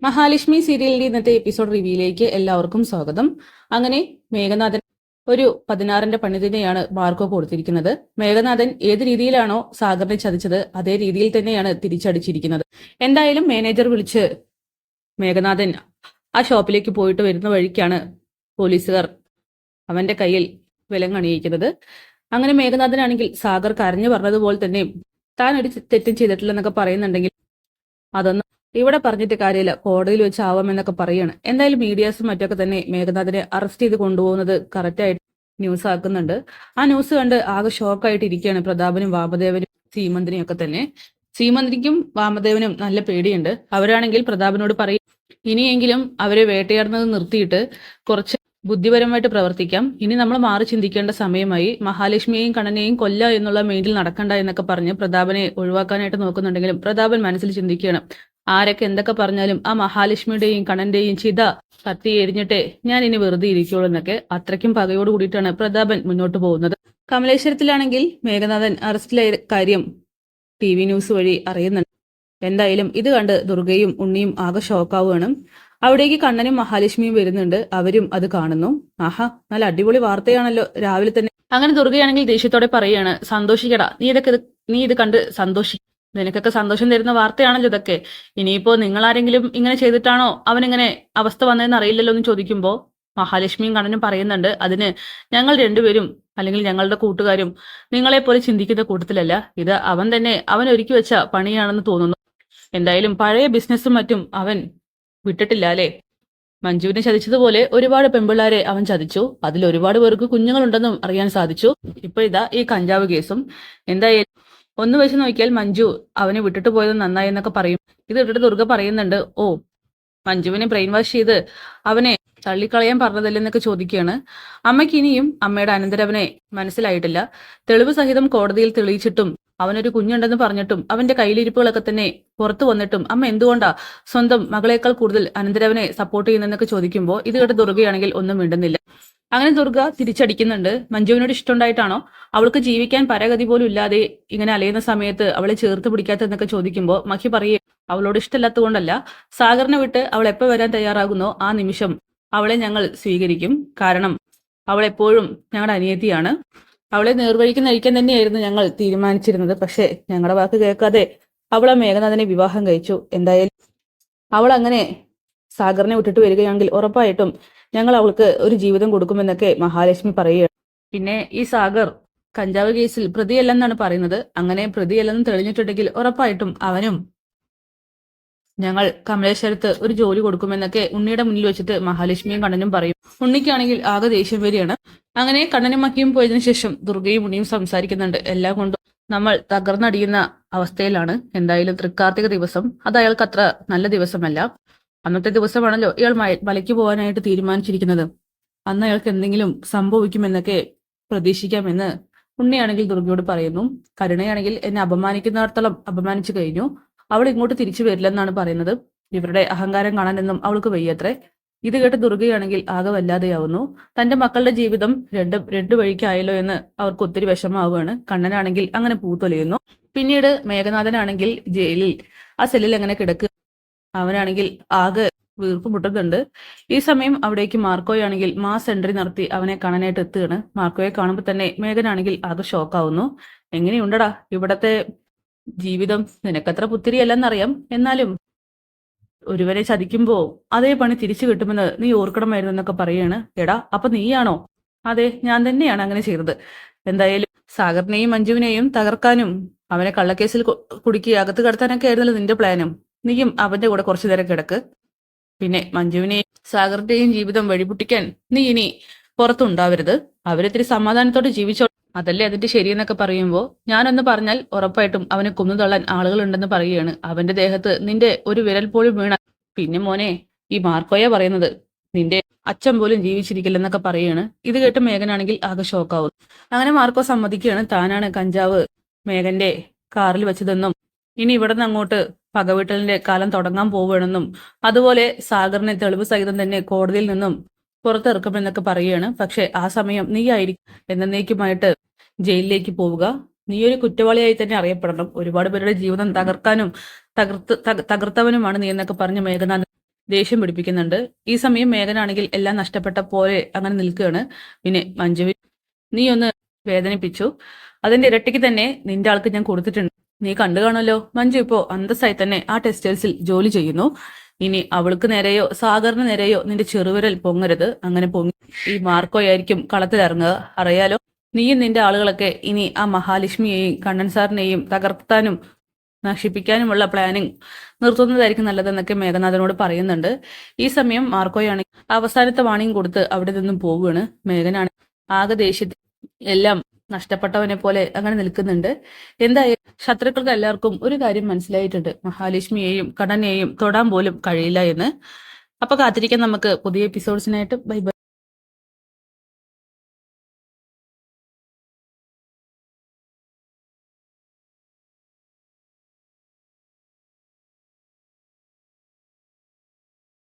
മഹാലക്ഷ്മി സീരിയലിന്റെ ഇന്നത്തെ എപ്പിസോഡ് റിവ്യൂയിലേക്ക് എല്ലാവർക്കും സ്വാഗതം. അങ്ങനെ മേഘനാഥൻ ഒരു 16ന്റെ പണി തന്നെയാണ് മാർക്കോ കൊടുത്തിരിക്കുന്നത്. മേഘനാഥൻ ഏത് രീതിയിലാണോ സാഗറിനെ ചതിച്ചത് അതേ രീതിയിൽ തന്നെയാണ് തിരിച്ചടിച്ചിരിക്കുന്നത്. എന്തായാലും മാനേജർ വിളിച്ച് മേഘനാഥൻ ആ ഷോപ്പിലേക്ക് പോയിട്ട് വരുന്ന വഴിക്കാണ് പോലീസുകാർ അവന്റെ കയ്യിൽ വിലങ്ങണിയിക്കുന്നത്. അങ്ങനെ മേഘനാഥനാണെങ്കിൽ സാഗർ കരഞ്ഞു പറഞ്ഞതുപോലെ തന്നെ താൻ ഒരു തെറ്റും ചെയ്തിട്ടില്ലെന്നൊക്കെ പറയുന്നുണ്ടെങ്കിൽ അതൊന്നും ഇവിടെ പറഞ്ഞിട്ട് കാര്യമില്ല, കോടതിയിൽ വെച്ച് ആവാമെന്നൊക്കെ പറയാണ്. എന്തായാലും മീഡിയാസും മറ്റൊക്കെ തന്നെ മേഘനാഥനെ അറസ്റ്റ് ചെയ്ത് കൊണ്ടുപോകുന്നത് കറക്റ്റായിട്ട് ന്യൂസ് ആക്കുന്നുണ്ട്. ആ ന്യൂസ് കണ്ട് ആകെ ഷോക്കായിട്ട് ഇരിക്കുകയാണ് പ്രതാപനും വാമദേവനും സീമന്തിനും ഒക്കെ തന്നെ. സീമന്തിനിക്കും വാമദേവനും നല്ല പേടിയുണ്ട്. അവരാണെങ്കിൽ പ്രതാപനോട് പറയും, ഇനിയെങ്കിലും അവരെ വേട്ടയാടുന്നത് നിർത്തിയിട്ട് കുറച്ച് ബുദ്ധിപരമായിട്ട് പ്രവർത്തിക്കാം. ഇനി നമ്മൾ മാറി ചിന്തിക്കേണ്ട സമയമായി. മഹാലക്ഷ്മിയെയും കണ്ണനെയും കൊല്ല എന്നുള്ള മെയിനിൽ നടക്കണ്ട എന്നൊക്കെ പറഞ്ഞ് പ്രതാപനെ ഒഴിവാക്കാനായിട്ട് നോക്കുന്നുണ്ടെങ്കിലും പ്രതാപൻ മനസ്സിൽ ചിന്തിക്കുകയാണ്, ആരൊക്കെ എന്തൊക്കെ പറഞ്ഞാലും ആ മഹാലക്ഷ്മിയുടെയും കണ്ണന്റെയും ചിത കത്തി എരിഞ്ഞിട്ടേ ഞാൻ ഇനി വെറുതെ ഇരിക്കുള്ളൂ എന്നൊക്കെ അത്രയ്ക്കും പകയോട് കൂടിയിട്ടാണ് പ്രതാപൻ മുന്നോട്ട് പോകുന്നത്. കമലേശ്വരത്തിലാണെങ്കിൽ മേഘനാഥൻ അറസ്റ്റിലായ കാര്യം TV ന്യൂസ് വഴി അറിയുന്നുണ്ട്. എന്തായാലും ഇത് കണ്ട് ദുർഗയും ഉണ്ണിയും ആകെ ഷോക്കാവുകയാണ്. അവിടേക്ക് കണ്ണനും മഹാലക്ഷ്മിയും വരുന്നുണ്ട്. അവരും അത് കാണുന്നു. ആഹാ, നല്ല അടിപൊളി വാർത്തയാണല്ലോ രാവിലെ തന്നെ. അങ്ങനെ ദുർഗയാണെങ്കിൽ ദേഷ്യത്തോടെ പറയാണ്, സന്തോഷിക്കടാ, നീ ഇത് കണ്ട് നിനക്കൊക്കെ സന്തോഷം തരുന്ന വാർത്തയാണല്ലോ ഇതൊക്കെ. ഇനിയിപ്പോ നിങ്ങൾ ആരെങ്കിലും ഇങ്ങനെ ചെയ്തിട്ടാണോ അവനിങ്ങനെ അവസ്ഥ വന്നതെന്ന് അറിയില്ലല്ലോ എന്ന് ചോദിക്കുമ്പോ മഹാലക്ഷ്മിയും കണ്ണനും പറയുന്നുണ്ട്, അതിന് ഞങ്ങൾ രണ്ടുപേരും അല്ലെങ്കിൽ ഞങ്ങളുടെ കൂട്ടുകാരും നിങ്ങളെപ്പോലെ ചിന്തിക്കുന്ന കൂട്ടത്തിലല്ല. ഇത് അവൻ ഒരുക്കി വെച്ച പണിയാണെന്ന് തോന്നുന്നു. എന്തായാലും പഴയ ബിസിനസ്സും മറ്റും അവൻ വിട്ടിട്ടില്ല അല്ലേ. മഞ്ജുവിനെ ചതിച്ചതുപോലെ ഒരുപാട് പെമ്പിള്ളാരെ അവൻ ചതിച്ചു. അതിൽ ഒരുപാട് പേർക്ക് കുഞ്ഞുങ്ങളുണ്ടെന്നും അറിയാൻ സാധിച്ചു. ഇപ്പൊ ഇതാ ഈ കഞ്ചാവ് കേസും. എന്തായാലും ഒന്ന് വെച്ച് നോക്കിയാൽ മഞ്ജു അവനെ വിട്ടിട്ട് പോയത് നന്നായി എന്നൊക്കെ പറയും. ഇത് ഇട്ടിട്ട് ദുർഗ പറയുന്നുണ്ട്, ഓ, മഞ്ജുവിനെ ബ്രെയിൻ വാഷ് ചെയ്ത് അവനെ തള്ളിക്കളയാൻ പറഞ്ഞതല്ലെന്നൊക്കെ ചോദിക്കുകയാണ്. അമ്മയ്ക്ക് ഇനിയും അമ്മയുടെ അനന്തരവനെ മനസ്സിലായിട്ടില്ല. തെളിവ് സഹിതം കോടതിയിൽ തെളിയിച്ചിട്ടും അവനൊരു കുഞ്ഞുണ്ടെന്ന് പറഞ്ഞിട്ടും അവന്റെ കയ്യിലിരിപ്പുകളൊക്കെ തന്നെ പുറത്തു വന്നിട്ടും അമ്മ എന്തുകൊണ്ടാ സ്വന്തം മകളേക്കാൾ കൂടുതൽ അനന്തരവനെ സപ്പോർട്ട് ചെയ്യുന്നതെന്നൊക്കെ ചോദിക്കുമ്പോൾ ഇത് കേട്ട് ദുർഗയാണെങ്കിൽ ഒന്നും മിണ്ടുന്നില്ല. അങ്ങനെ ദുർഗ തിരിച്ചടിക്കുന്നുണ്ട്. മഞ്ജുവിനോട് ഇഷ്ടമുണ്ടായിട്ടാണോ അവൾക്ക് ജീവിക്കാൻ പരഗതി പോലും ഇല്ലാതെ ഇങ്ങനെ അലയുന്ന സമയത്ത് അവളെ ചേർത്ത് പിടിക്കാത്തതെന്നൊക്കെ ചോദിക്കുമ്പോൾ മഹി പറയേ, അവളോട് ഇഷ്ടമില്ലാത്തതുകൊണ്ടല്ല, സാഗറിനെ വിട്ട് അവൾ എപ്പോൾ വരാൻ തയ്യാറാകുന്നോ ആ നിമിഷം അവളെ ഞങ്ങൾ സ്വീകരിക്കും. കാരണം അവൾ എപ്പോഴും ഞങ്ങളുടെ അനിയത്തിയാണ്. അവളെ നേർവഴിക്ക് നയിക്കാൻ തന്നെയായിരുന്നു ഞങ്ങൾ തീരുമാനിച്ചിരുന്നത്. പക്ഷെ ഞങ്ങളുടെ വാക്ക് കേൾക്കാതെ അവൾ ആ മേഘനാഥനെ വിവാഹം കഴിച്ചു. എന്തായാലും അവൾ അങ്ങനെ സാഗറിനെ വിട്ടിട്ട് വരികയാണെങ്കിൽ ഉറപ്പായിട്ടും ഞങ്ങൾ അവൾക്ക് ഒരു ജീവിതം കൊടുക്കുമെന്നൊക്കെ മഹാലക്ഷ്മി പറയുകയാണ്. പിന്നെ ഈ സാഗർ കഞ്ചാവ് കേസിൽ പ്രതിയല്ലെന്നാണ് പറയുന്നത്. അങ്ങനെ പ്രതിയല്ലെന്ന് തെളിഞ്ഞിട്ടുണ്ടെങ്കിൽ ഉറപ്പായിട്ടും അവനും ഞങ്ങൾ കമലേശ്വരത്ത് ഒരു ജോലി കൊടുക്കുമെന്നൊക്കെ ഉണ്ണിയുടെ മുന്നിൽ വെച്ചിട്ട് മഹാലക്ഷ്മിയും കണ്ണനും പറയും. ഉണ്ണിക്കാണെങ്കിൽ ആകെ ദേഷ്യം വരികയാണ്. അങ്ങനെ കണ്ണനും മക്കിയും പോയതിനു ശേഷം ദുർഗയും ഉണ്ണിയും സംസാരിക്കുന്നുണ്ട്. എല്ലാം കൊണ്ടും നമ്മൾ തകർന്നടിയുന്ന അവസ്ഥയിലാണ്. എന്തായാലും തൃക്കാർത്തിക ദിവസം അത് അയാൾക്ക് അത്ര നല്ല ദിവസമല്ല. അന്നത്തെ ദിവസമാണല്ലോ ഇയാൾ മലയ്ക്ക് പോകാനായിട്ട് തീരുമാനിച്ചിരിക്കുന്നത്. അന്ന് അയാൾക്ക് എന്തെങ്കിലും സംഭവിക്കുമെന്നൊക്കെ പ്രതീക്ഷിക്കാമെന്ന് ഉണ്ണിയാണെങ്കിൽ ദുർഗയോട് പറയുന്നു. കരുണയാണെങ്കിൽ എന്നെ അപമാനിക്കുന്നിടത്തോളം അപമാനിച്ചു കഴിഞ്ഞു. അവൾ ഇങ്ങോട്ട് തിരിച്ചു വരില്ലെന്നാണ് പറയുന്നത്. ഇവരുടെ അഹങ്കാരം കാണാനൊന്നും അവൾക്ക് വയ്യത്രേ. ഇത് കേട്ട് ദുർഗയാണെങ്കിൽ ആകെ വല്ലാതെയാവുന്നു. തന്റെ മക്കളുടെ ജീവിതം രണ്ടു വഴിക്കായല്ലോ എന്ന് അവർക്ക് ഒത്തിരി വിഷമാവുകയാണ്. കണ്ണനാണെങ്കിൽ അങ്ങനെ പൂത്തൊലിയുന്നു. പിന്നീട് മേഘനാഥനാണെങ്കിൽ ജയിലിൽ ആ സെല്ലിൽ അങ്ങനെ കിടക്കുക. അവനാണെങ്കിൽ ആകെ വീർപ്പ് മുട്ടുന്നുണ്ട്. ഈ സമയം അവിടേക്ക് മാർക്കോയാണെങ്കിൽ മാസ് എൻട്രി നടത്തി അവനെ കാണാനായിട്ട് എത്തുകയാണ്. മാർക്കോയെ കാണുമ്പോൾ തന്നെ മേഘനാണെങ്കിൽ ആകെ ഷോക്കാവുന്നു. എങ്ങനെയുണ്ടടാ ഇവിടത്തെ ജീവിതം? നിനക്കത്ര പുത്തിരിയല്ലെന്നറിയാം, എന്നാലും ഒരുവരെ ചതിക്കുമ്പോ അതേ പണി തിരിച്ചു കിട്ടുമെന്ന് നീ ഓർക്കണമായിരുന്നു എന്നൊക്കെ പറയാണ്. എടാ, അപ്പൊ നീയാണോ? അതെ, ഞാൻ തന്നെയാണ് അങ്ങനെ ചെയ്തത്. എന്തായാലും സാഗറിനെയും മഞ്ജുവിനെയും തകർക്കാനും അവനെ കള്ളക്കേസിൽ കുടുക്കി അകത്ത് കടത്താനൊക്കെ ആയിരുന്നല്ലോ നിന്റെ പ്ലാനും. നീയും അവന്റെ കൂടെ കുറച്ചു നേരം കിടക്ക്. പിന്നെ മഞ്ജുവിനെയും സാഗറിന്റെയും ജീവിതം വഴിപൊട്ടിക്കാൻ നീ ഇനി പുറത്തുണ്ടാവരുത്. അവരിത്തിരി സമാധാനത്തോടെ ജീവിച്ചോ, അതല്ലേ അതിന്റെ ശരിയെന്നൊക്കെ പറയുമ്പോൾ ഞാനൊന്ന് പറഞ്ഞാൽ ഉറപ്പായിട്ടും അവനെ കൊന്നുതള്ളാൻ ആളുകളുണ്ടെന്ന് പറയുകയാണ്. അവന്റെ ദേഹത്ത് നിന്റെ ഒരു വിരൽ പോലും വീണ പിന്നെ മോനെ ഈ മാർക്കോയ പറയുന്നത് നിന്റെ അച്ഛൻ പോലും ജീവിച്ചിരിക്കില്ലെന്നൊക്കെ പറയുകയാണ്. ഇത് കേട്ട് മേഘനാണെങ്കിൽ ആകെ ഷോക്കാവും. അങ്ങനെ മാർക്കോ സമ്മതിക്കുകയാണ് താനാണ് കഞ്ചാവ് മേഘന്റെ കാറിൽ വെച്ചതെന്നും ഇനി ഇവിടെ നിന്ന് അങ്ങോട്ട് പകവീട്ടലിന്റെ കാലം തുടങ്ങാൻ പോവുകയാണെന്നും അതുപോലെ സാഗറിനെ തെളിവ് സഹിതം തന്നെ കോടതിയിൽ നിന്നും പുറത്തിറക്കുമെന്നൊക്കെ പറയുകയാണ്. പക്ഷെ ആ സമയം നീ ആയിരിക്കും എന്നേക്കുമായിട്ട് ജയിലിലേക്ക് പോവുക. നീ ഒരു കുറ്റവാളിയായി തന്നെ അറിയപ്പെടണം. ഒരുപാട് പേരുടെ ജീവിതം തകർക്കാനും തകർത്തവനുമാണ് നീ എന്നൊക്കെ പറഞ്ഞ് മേഘനാഥൻ ദേഷ്യം പിടിപ്പിക്കുന്നുണ്ട്. ഈ സമയം മേഘനാണെങ്കിൽ എല്ലാം നഷ്ടപ്പെട്ട പോലെ അങ്ങനെ നിൽക്കുകയാണ്. പിന്നെ മഞ്ജുവി, നീ ഒന്ന് വേദനിപ്പിച്ചു, അതിന്റെ ഇരട്ടിക്ക് തന്നെ നിന്റെ ആൾക്ക് ഞാൻ കൊടുത്തിട്ടുണ്ട്. നീ കണ്ടു കാണുമല്ലോ, മഞ്ജു ഇപ്പോ അന്തസ്സായി തന്നെ ആ ടെക്സ്റ്റൈൽസിൽ ജോലി ചെയ്യുന്നു. ഇനി അവൾക്ക് നേരെയോ സാഗറിന് നേരെയോ നിന്റെ ചെറുവിരൽ പൊങ്ങരുത്. അങ്ങനെ പൊങ്ങി ഈ മാർക്കോയായിരിക്കും കളത്തിലിറങ്ങുക, അറിയാലോ. നീയും നിന്റെ ആളുകളൊക്കെ ഇനി ആ മഹാലക്ഷ്മിയെയും കണ്ണൻ സാറിനെയും തകർത്താനും നശിപ്പിക്കാനുമുള്ള പ്ലാനിങ് നിർത്തുന്നതായിരിക്കും നല്ലതെന്നൊക്കെ മേഘനാഥനോട് പറയുന്നുണ്ട്. ഈ സമയം മാർക്കോയാണെങ്കിൽ അവസാനത്തെ വാണിംഗ് കൊടുത്ത് അവിടെ നിന്നും പോവുകയാണ്. മേഘനാണ് ആകെ ദേഷ്യത്തിൽ എല്ലാം നഷ്ടപ്പെട്ടവനെ പോലെ അങ്ങനെ നിൽക്കുന്നുണ്ട്. എന്തായാലും ശത്രുക്കൾക്ക് എല്ലാവർക്കും ഒരു കാര്യം മനസ്സിലായിട്ടുണ്ട്, മഹാലക്ഷ്മിയെയും കണ്ണനെയും തൊടാൻ പോലും കഴിയില്ല എന്ന്. അപ്പൊ കാത്തിരിക്കാൻ നമുക്ക് പുതിയ എപ്പിസോഡ്സിനായിട്ട്. Bye bye.